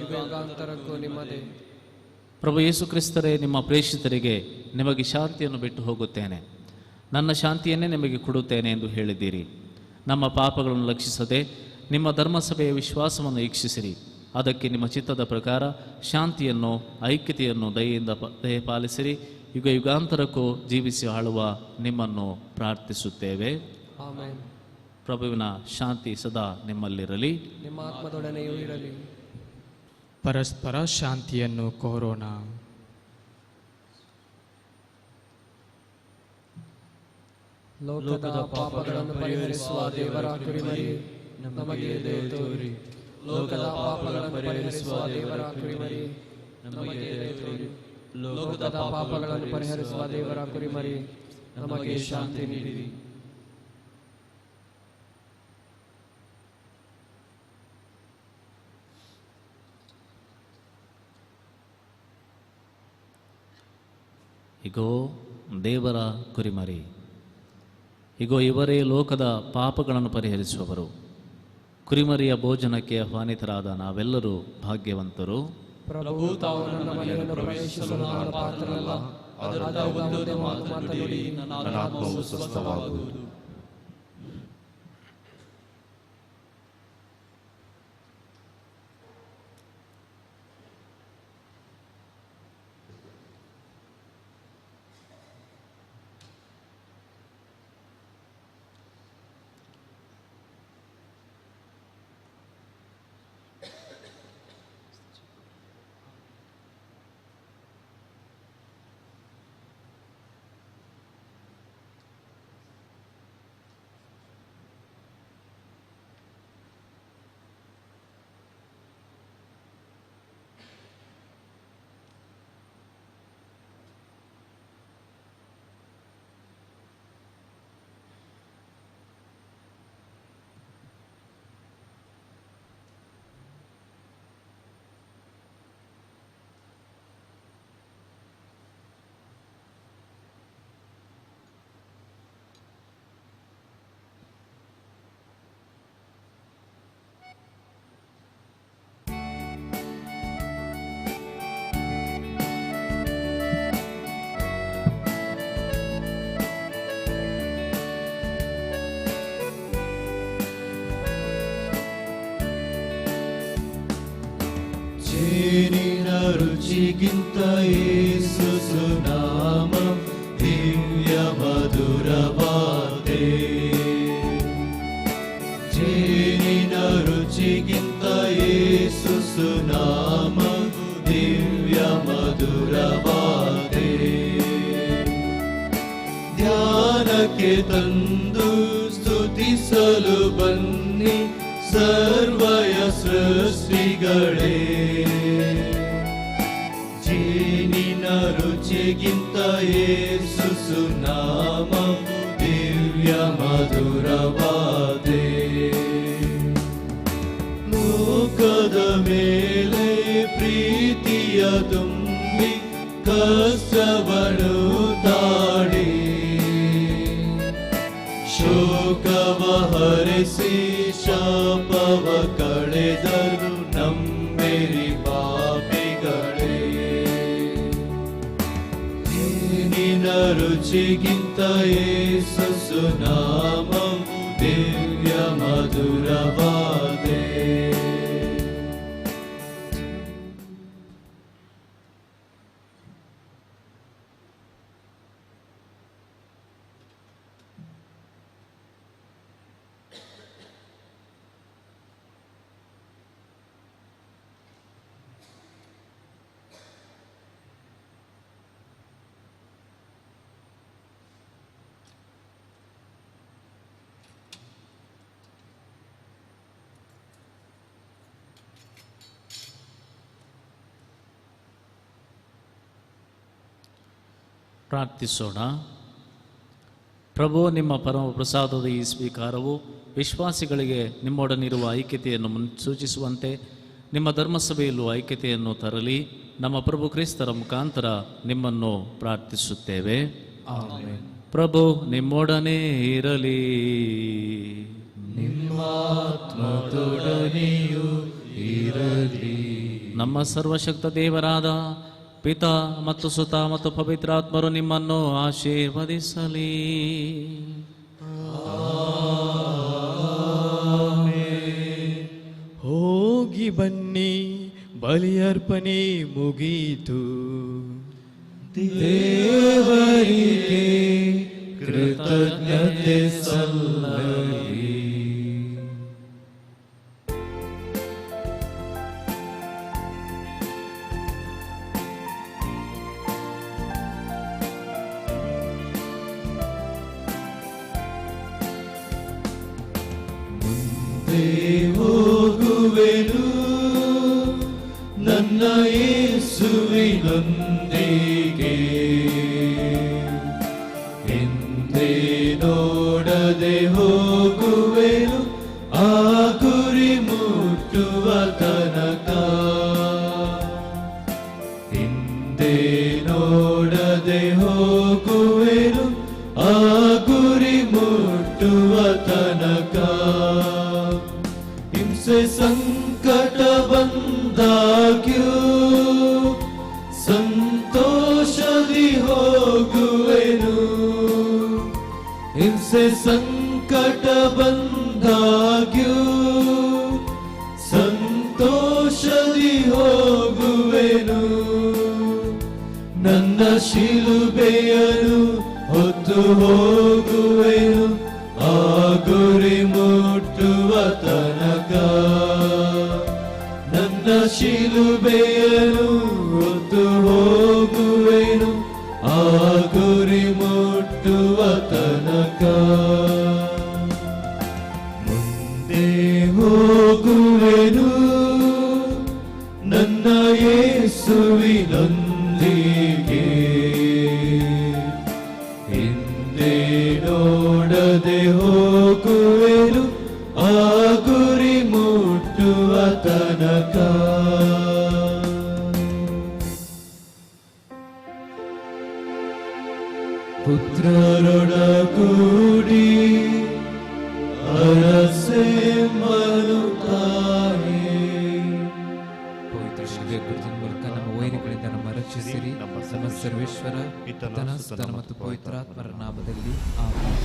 ಯುಗಾಂತರಕ್ಕೂ ನಿಮ್ಮದೇ. ಪ್ರಭು ಯೇಸು ಕ್ರಿಸ್ತರೇ, ನಿಮ್ಮ ಪ್ರೇಷಿತರಿಗೆ ನಿಮಗೆ ಶಾಂತಿಯನ್ನು ಬಿಟ್ಟು ಹೋಗುತ್ತೇನೆ, ನನ್ನ ಶಾಂತಿಯನ್ನೇ ನಿಮಗೆ ಕೊಡುತ್ತೇನೆ ಎಂದು ಹೇಳಿದ್ದೀರಿ. ನಮ್ಮ ಪಾಪಗಳನ್ನು ಲಕ್ಷಿಸದೆ ನಿಮ್ಮ ಧರ್ಮಸಭೆಯ ವಿಶ್ವಾಸವನ್ನು ವೀಕ್ಷಿಸಿರಿ. ಅದಕ್ಕೆ ನಿಮ್ಮ ಚಿತ್ತದ ಪ್ರಕಾರ ಶಾಂತಿಯನ್ನು, ಐಕ್ಯತೆಯನ್ನು ದಯೆಯಿಂದ ಪಾಲಿಸಿರಿ. ಯುಗ ಯುಗಾಂತರಕ್ಕೂ ಜೀವಿಸಿ ಆಳುವ ನಿಮ್ಮನ್ನು ಪ್ರಾರ್ಥಿಸುತ್ತೇವೆ. ಆಮೆನ್. ಪ್ರಭುವಿನ ಶಾಂತಿ ಸದಾ ನಿಮ್ಮಲ್ಲಿರಲಿ. ನಿಮ್ಮ ಆತ್ಮದೊಡನೆಯೂ ಇರಲಿ. ಪರಸ್ಪರ ಶಾಂತಿಯನ್ನು ಕೋರೋಣ. ಲೋಕದ ಪಾಪಗಳನ್ನು ಪರಿಹರಿಸುವ ದೇವರ ಕುರಿಮರಿ ನಮಗೆ ದಯೆ ತೋರಿ. ಲೋಕದ ಪಾಪಗಳನ್ನು ಪರಿಹರಿಸುವ ದೇವರ ಕುರಿಮರಿ ನಮಗೆ ದಯೆ ತೋರಿ. ಲೋಕದ ಪಾಪಗಳನ್ನು ಪರಿಹರಿಸುವ ದೇವರ ಕುರಿಮರಿ ನಮಗೆ ಶಾಂತಿ ನೀಡಿರಿ. ಇಗೋ ದೇವರ ಕುರಿಮರಿ, ಇಗೋ ಇವರೇ ಲೋಕದ ಪಾಪಗಳನ್ನು ಪರಿಹರಿಸುವವರು. ಕುರಿಮರಿಯ ಭೋಜನಕ್ಕೆ ಆಹ್ವಾನಿತರಾದ ನಾವೆಲ್ಲರೂ ಭಾಗ್ಯವಂತರು. ಪ್ರಭು ತಾವು ನನ್ನ ಮನೆಯನ್ನು ಪ್ರವೇಶಿಸಲು ನಾನು ಪಾತ್ರನಲ್ಲ, ಆದರೆ ಒಂದೇ ಮಾತು ಮಾತನಾಡಿ ನನ್ನ ಆತ್ಮವು ಸ್ವಸ್ಥವಾಗುವುದು. ಜೇನಿನ ರುಚಿಗಿಂತ ಯೇಸು ಸುನಾಮ ದಿವ್ಯ ಮಧುರವಾದೆ. ಜೇನಿನ ರುಚಿಗಿಂತ ಯೇಸು ಸುನಾಮ ದಿವ್ಯ ಮಧುರವಾದೆ. ಧ್ಯಾನಕ್ಕೆ ತಂದು ಸ್ತುತಿಸಲು ಬನ್ನಿ ಸರ್ವಯ ಸೃಷ್ಟಿಗಳೇ. ಜೇನಿನ ರುಚಿಗಿಂತ ಯೇಸು ಸುನಾಮ ದಿವ್ಯ ಮಧುರವಾದೆ. ಲೋಕದ ಮೇಲೆ ಪ್ರೀತಿಯ ತುಂಬಿ ಕಷ್ಟವನ್ನು ತಾಡಿ ಶೋಕವ ಹರಿಸಿ ಶಾಪವ ಕಳೆದರು ನಂಬಿರಿ ಪಾಪಿಗಳೇ. ಜೇನಿನ ರುಚಿಗಿಂತ ಯೇಸು ಸುನಾಮ ದಿವ್ಯ ಮಧುರವಾದೆ. ಪ್ರಾರ್ಥಿಸೋಣ. ಪ್ರಭು, ನಿಮ್ಮ ಪರಮ ಪ್ರಸಾದದ ಈ ಸ್ವೀಕಾರವು ವಿಶ್ವಾಸಿಗಳಿಗೆ ನಿಮ್ಮೊಡನಿರುವ ಐಕ್ಯತೆಯನ್ನು ಸೂಚಿಸುವಂತೆ ನಿಮ್ಮ ಧರ್ಮಸಭೆಯಲ್ಲೂ ಐಕ್ಯತೆಯನ್ನು ತರಲಿ. ನಮ್ಮ ಪ್ರಭು ಕ್ರಿಸ್ತರ ಮುಖಾಂತರ ನಿಮ್ಮನ್ನು ಪ್ರಾರ್ಥಿಸುತ್ತೇವೆ. ಪ್ರಭು ನಿಮ್ಮೊಡನೆ ಇರಲಿ. ನಿಮ್ಮಾತ್ಮದೊಡನೆಯೂ ಇರಲಿ. ನಮ್ಮ ಸರ್ವಶಕ್ತ ದೇವರಾದ ಪಿತಾ ಮತ್ತು ಸುತ ಮತ್ತು ಪವಿತ್ರಾತ್ಮರು ನಿಮ್ಮನ್ನು ಆಶೀರ್ವದಿಸಲಿ. ಹೋಗಿ ಬನ್ನಿ, ಬಲಿಯರ್ಪಣೆ ಮುಗೀತು. ದೇವರಿಗೆ ಕೃತಜ್ಞತೆ ಸಲ್ಲಲಿ. ಮುಂದೆ ಹೋಗುವೆನು ನನ್ನ ಯೇಸುವಿನೊಂದಿಗೆ, ಹಿಂದೆ ನೋಡದೆ ಹೋಗುವೆನು ಆ ಗುರಿ ಮುಟ್ಟುವ ತನಕ. ಹಿಂದೆ ನೋಡದೆ ಹೋಗುವೆನು ಆ ಗುರಿ ಮುಟ್ಟುವ ತನಕ. ಹಿಂಸೆ ಸಂಕಟ ಬಂದಾಗ್ಯೂ ಸಂತೋಷದಿ ಹೋಗುವೆನು. ಹಿಂಸೆ ಸಂಕಟ ಬಂದಾಗ್ಯೂ ಸಂತೋಷದಿ ಹೋಗುವೆನು. ನನ್ನ ಶಿಲುಬೆಯನ್ನು ಹೊತ್ತು ಹೋಗುವೆನು ಆ ಗುರಿ ಮುಟ್ಟುವ ತನಕ. ನನ್ನ ಶಿಲುಬೆಯನ್ನು ಹೊತ್ತು ಹೋಗುವೆನು ಆ ಗುರಿ ಮುಟ್ಟುವ ತನಕ. ಮುಂದೆ ಹೋಗುವೆನು ನನ್ನ ಯೇಸುವಿನೊಂದಿಗೆ, ಹಿಂದೆ ನೋಡದೆ ಹೋಗುವೆನು ಆ ಗುರಿ ಮುಟ್ಟುವ ತನಕ. ಪುತ್ರರೊಡಗೂಡಿ ಅರಸೆ ಮನುತಾಯೇ. ಪವಿತ್ರ ಶಿಲುಬೆ ಗುರುತಿನ ಮೂಲಕ ನಮ್ಮ ವೈರಿಗಳಿಂದ ನಮ್ಮ ರಕ್ಷಿಸಿರಿ. ನಮ್ಮ ಸರ್ವೇಶ್ವರ ಪಿತನ ಸುತನ ಮತ್ತು ಪವಿತ್ರಾತ್ಮರ ನಾಮದಲ್ಲಿ ಆಮೆನ್.